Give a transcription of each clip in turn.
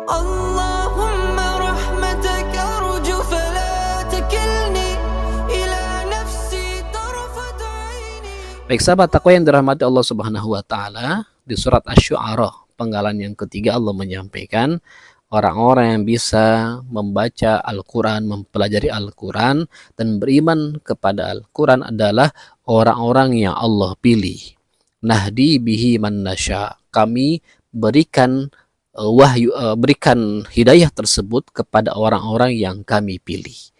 Allahumma rahmatak arju fala takilni ila nafsi tarfat aini. Baik sahabat takwa yang dirahmati Allah Subhanahu wa taala, di surat Asy-Syu'ara penggalan yang ketiga Allah menyampaikan orang-orang yang bisa membaca Al-Quran, mempelajari Al-Quran dan beriman kepada Al-Quran adalah orang-orang yang Allah pilih. Nahdi bihi man nasya. Kami berikan berikan hidayah tersebut kepada orang-orang yang kami pilih.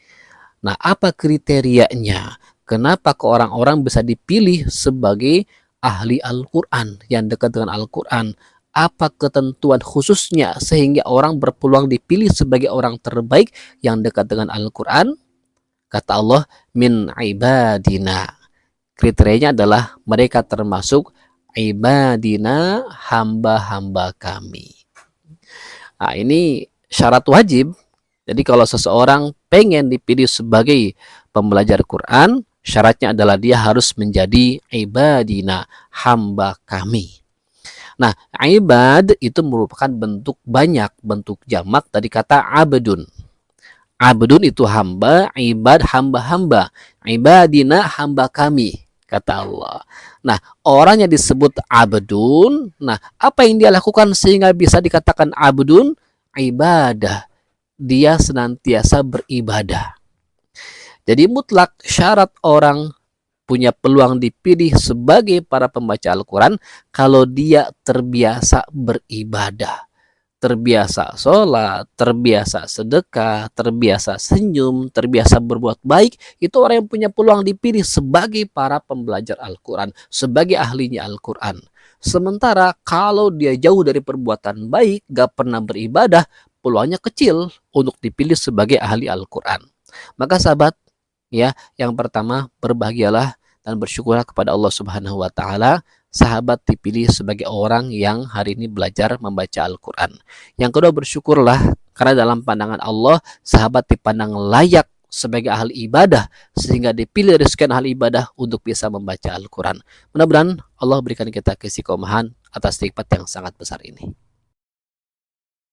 Nah, apa kriterianya? Kenapa ke orang-orang bisa dipilih sebagai ahli Al-Quran, yang dekat dengan Al-Quran? Apa ketentuan khususnya sehingga orang berpeluang dipilih sebagai orang terbaik yang dekat dengan Al-Quran? Kata Allah, min ibadina. Kriterianya adalah mereka termasuk ibadina, hamba-hamba kami. Nah, ini syarat wajib. Jadi kalau seseorang pengen dipilih sebagai pembelajar Quran, syaratnya adalah dia harus menjadi ibadina, hamba kami. Nah, ibad itu merupakan bentuk banyak, bentuk jamak dari kata abdun. Abdun itu hamba, ibad hamba-hamba. Ibadina hamba kami, kata Allah. Nah, orang yang disebut abdun, nah apa yang dia lakukan sehingga bisa dikatakan abdun? Ibadah. Dia senantiasa beribadah. Jadi mutlak syarat orang punya peluang dipilih sebagai para pembaca Al-Quran kalau dia terbiasa beribadah, terbiasa sholat, terbiasa sedekah, terbiasa senyum, terbiasa berbuat baik. Itu orang yang punya peluang dipilih sebagai para pembelajar Al-Quran, sebagai ahlinya Al-Quran. Sementara kalau dia jauh dari perbuatan baik, gak pernah beribadah, peluangnya kecil untuk dipilih sebagai ahli Al-Quran. Maka sahabat, ya, yang pertama, berbahagialah dan bersyukurlah kepada Allah Subhanahu wa taala, sahabat dipilih sebagai orang yang hari ini belajar membaca Al-Qur'an. Yang kedua, bersyukurlah karena dalam pandangan Allah, sahabat dipandang layak sebagai ahli ibadah sehingga dipilih dari sekian ahli ibadah untuk bisa membaca Al-Qur'an. Mudah-mudahan Allah berikan kita keistiqomahan atas nikmat yang sangat besar ini.